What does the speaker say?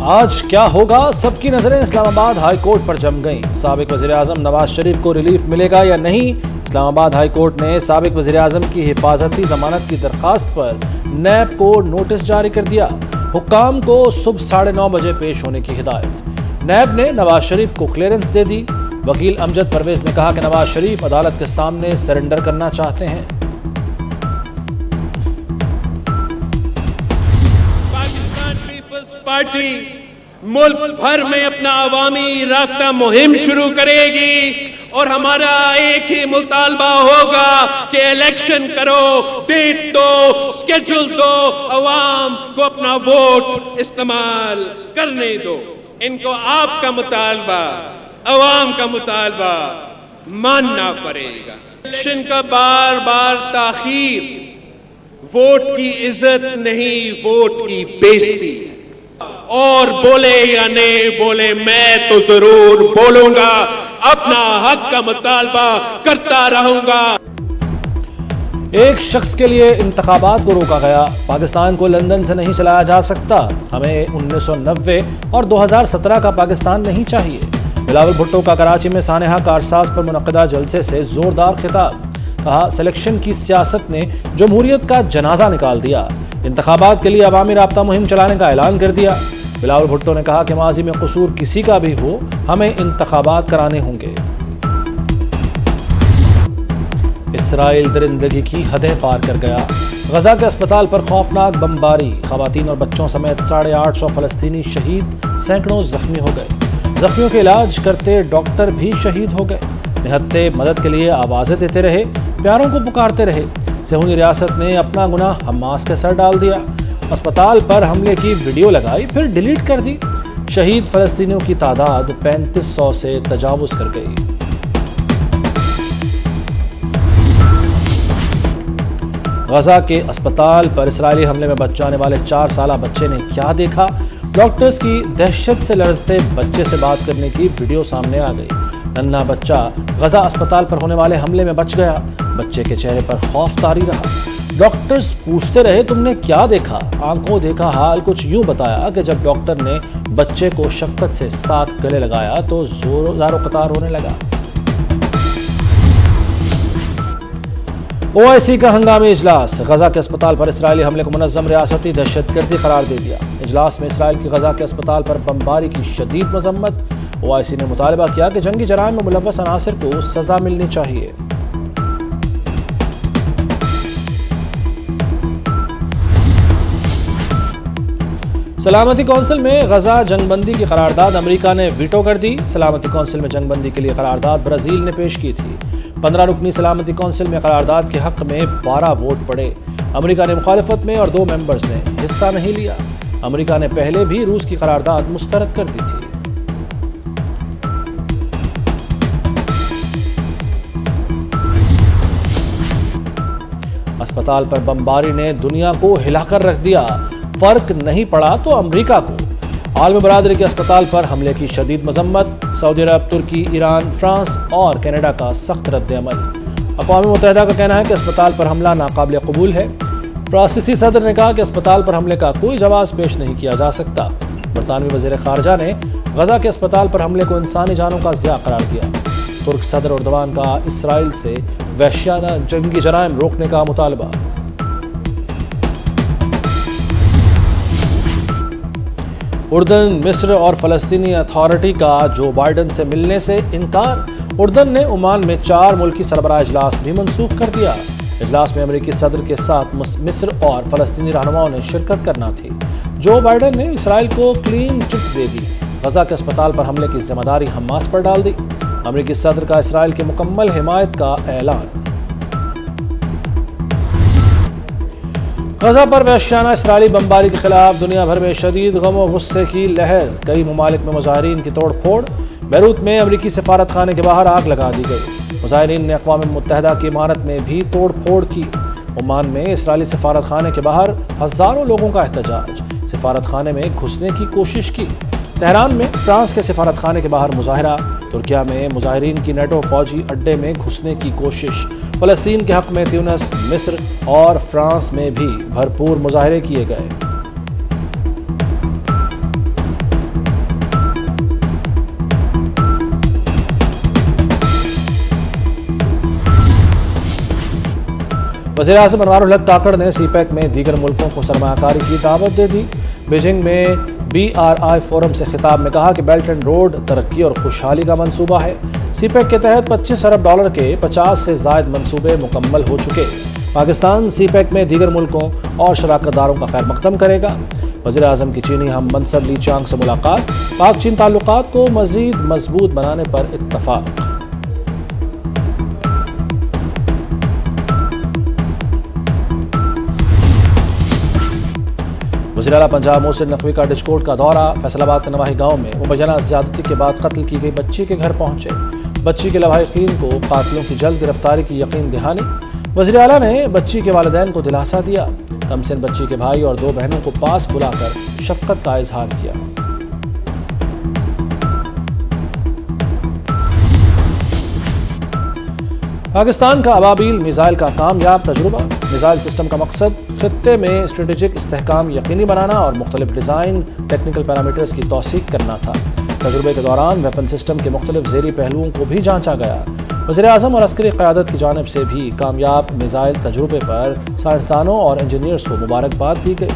آج کیا ہوگا؟ سب کی نظریں اسلام آباد ہائی کورٹ پر جم گئیں۔ سابق وزیر اعظم نواز شریف کو ریلیف ملے گا یا نہیں؟ اسلام آباد ہائی کورٹ نے سابق وزیر اعظم کی حفاظتی ضمانت کی درخواست پر نیب کو نوٹس جاری کر دیا۔ حکام کو صبح 9:30 بجے پیش ہونے کی ہدایت۔ نیب نے نواز شریف کو کلیئرنس دے دی۔ وکیل امجد پرویز نے کہا کہ نواز شریف عدالت کے سامنے سرنڈر کرنا چاہتے ہیں۔ پارٹی ملک بھر میں اپنا عوامی رابطہ مہم شروع کرے گی اور ہمارا ایک ہی مطالبہ ہوگا کہ الیکشن کرو، ڈیٹ دو، اسکیڈول دو، عوام کو اپنا ووٹ استعمال کرنے دو۔ ان کو آپ کا مطالبہ، عوام کا مطالبہ ماننا پڑے گا۔ الیکشن کا بار بار تاخیر ووٹ کی عزت نہیں، ووٹ کی بےزتی۔ اور بولے یا نہیں بولے، میں تو ضرور بولوں گا، اپنا حق کا مطالبہ کرتا رہوں گا۔ ایک شخص کے لیے انتخابات کو روکا گیا۔ پاکستان کو لندن سے نہیں چلایا جا سکتا، ہمیں 1990 اور 2017 کا پاکستان نہیں چاہیے۔ بلاول بھٹو کا کراچی میں سانحہ کارساز پر منعقدہ جلسے سے زوردار خطاب۔ کہا سلیکشن کی سیاست نے جمہوریت کا جنازہ نکال دیا، انتخابات کے لیے عوامی رابطہ مہم چلانے کا اعلان کر دیا۔ بلاول بھٹو نے کہا کہ ماضی میں قصور کسی کا بھی ہو، ہمیں انتخابات کرانے ہوں گے۔ اسرائیل درندگی کی حدیں پار کر گیا۔ غزہ کے اسپتال پر خوفناک بمباری، خواتین اور بچوں سمیت 850 فلسطینی شہید، سینکڑوں زخمی ہو گئے۔ زخمیوں کے علاج کرتے ڈاکٹر بھی شہید ہو گئے۔ نہتے مدد کے لیے آوازیں دیتے رہے، پیاروں کو پکارتے رہے۔ صہیونی ریاست نے اپنا گناہ حماس کے سر ڈال دیا۔ اسپتال پر حملے کی ویڈیو لگائی پھر ڈیلیٹ کر دی۔ شہید فلسطینیوں کی تعداد 3500 سے تجاوز کر گئی۔ غزہ کے اسپتال پر اسرائیلی حملے میں بچ جانے والے 4 سالہ بچے نے کیا دیکھا؟ ڈاکٹرز کی دہشت سے لرزتے بچے سے بات کرنے کی ویڈیو سامنے آ گئی۔ ننھا بچہ غزہ اسپتال پر ہونے والے حملے میں بچ گیا۔ بچے کے چہرے پر خوف طاری رہا۔ ڈاکٹرز پوچھتے رہے تم نے کیا دیکھا؟ آنکھوں دیکھا حال کچھ یوں بتایا کہ جب ڈاکٹر نے بچے کو شفقت سے ساتھ گلے لگایا تو زار و قطار ہونے لگا۔ OIC کا ہنگامی اجلاس۔ غزہ کے اسپتال پر اسرائیلی حملے کو منظم ریاستی دہشت گردی قرار دے دیا۔ اجلاس میں اسرائیل کی غزہ کے اسپتال پر بمباری کی شدید مذمت۔ OIC نے مطالبہ کیا کہ جنگی جرائم میں ملوث عناصر کو سزا ملنی چاہیے۔ سلامتی کونسل میں غزہ جنگ بندی کی قرارداد امریکہ نے ویٹو کر دی۔ سلامتی کونسل میں جنگ بندی کے لیے قرارداد برازیل نے پیش کی تھی۔ 15 رکنی سلامتی کونسل میں قرارداد کے حق میں 12 ووٹ پڑے۔ امریکہ نے مخالفت میں اور 2 ممبرز نے حصہ نہیں لیا۔ امریکہ نے پہلے بھی روس کی قرارداد مسترد کر دی تھی۔ اسپتال پر بمباری نے دنیا کو ہلا کر رکھ دیا۔ فرق نہیں پڑا تو امریکہ کو۔ عالمی برادری کے اسپتال پر حملے کی شدید مذمت۔ سعودی عرب، ترکی، ایران، فرانس اور کینیڈا کا سخت رد عمل۔ اقوام متحدہ کا کہنا ہے کہ اسپتال پر حملہ ناقابل قبول ہے۔ فرانسیسی صدر نے کہا کہ اسپتال پر حملے کا کوئی جواز پیش نہیں کیا جا سکتا۔ برطانوی وزیر خارجہ نے غزہ کے اسپتال پر حملے کو انسانی جانوں کا ضیاع قرار دیا۔ ترک صدر اردوان کا اسرائیل سے وحشیانہ جنگی جرائم روکنے کا مطالبہ۔ اردن، مصر اور فلسطینی اتھارٹی کا جو بائیڈن سے ملنے سے انکار۔ اردن نے عمان میں 4 ملکی سربراہ اجلاس بھی منسوخ کر دیا۔ اجلاس میں امریکی صدر کے ساتھ مصر اور فلسطینی رہنماؤں نے شرکت کرنا تھی۔ جو بائیڈن نے اسرائیل کو کلین چٹ دے دی۔ غزہ کے اسپتال پر حملے کی ذمہ داری حماس پر ڈال دی۔ امریکی صدر کا اسرائیل کی مکمل حمایت کا اعلان۔ غزہ پر وحشیانہ اسرائیلی بمباری کے خلاف دنیا بھر میں شدید غم و غصے کی لہر۔ کئی ممالک میں مظاہرین کی توڑ پھوڑ۔ بیروت میں امریکی سفارت خانے کے باہر آگ لگا دی گئی۔ مظاہرین نے اقوام متحدہ کی عمارت میں بھی توڑ پھوڑ کی۔ عمان میں اسرائیلی سفارت خانے کے باہر ہزاروں لوگوں کا احتجاج۔ سفارت خانے میں گھسنے کی کوشش کی۔ تہران میں فرانس کے سفارت خانے کے باہر مظاہرہ۔ ترکیہ میں مظاہرین کی نیٹو فوجی اڈے میں گھسنے کی کوشش۔ فلسطین کے حق میں تیونس، مصر اور فرانس میں بھی بھرپور مظاہرے کیے گئے۔ وزیر اعظم انوار الحق کاکڑ نے سی پیک میں دیگر ملکوں کو سرمایہ کاری کی دعوت دے دی۔ بیجنگ میں BRI فورم سے خطاب میں کہا کہ بیلٹ اینڈ روڈ ترقی اور خوشحالی کا منصوبہ ہے۔ سی پیک کے تحت $25 ارب کے 50 سے زائد منصوبے مکمل ہو چکے۔ پاکستان سی پیک میں دیگر ملکوں اور شراکت داروں کا خیر مقدم کرے گا۔ وزیر اعظم کی چینی ہم منصب لی چانگ سے ملاقات، پاک چین تعلقات کو مزید مضبوط بنانے پر اتفاق۔ وزیر اعلیٰ پنجاب محسن نقوی کا ڈچکوٹ کا دورہ، فیصل آباد کے نواحی گاؤں میں مبینہ زیادتی کے بعد قتل کی گئی بچی کے گھر پہنچے۔ بچی کے لواحقین کو قاتلوں کی جلد گرفتاری کی یقین دہانی۔ وزیر اعلیٰ نے بچی کے والدین کو دلاسا دیا۔ کمسن بچی کے بھائی اور 2 بہنوں کو پاس بلا کر شفقت کا اظہار کیا۔ پاکستان کا ابابیل میزائل کا کامیاب تجربہ۔ میزائل سسٹم کا مقصد خطے میں اسٹریٹجک استحکام یقینی بنانا اور مختلف ڈیزائن ٹیکنیکل پیرامیٹرز کی توثیق کرنا تھا۔ تجربے کے دوران ویپن سسٹم کے مختلف زیریں پہلوؤں کو بھی جانچا گیا۔ وزیر اعظم اور عسکری قیادت کی جانب سے بھی کامیاب میزائل تجربے پر سائنسدانوں اور انجینئرز کو مبارکباد دی گئی۔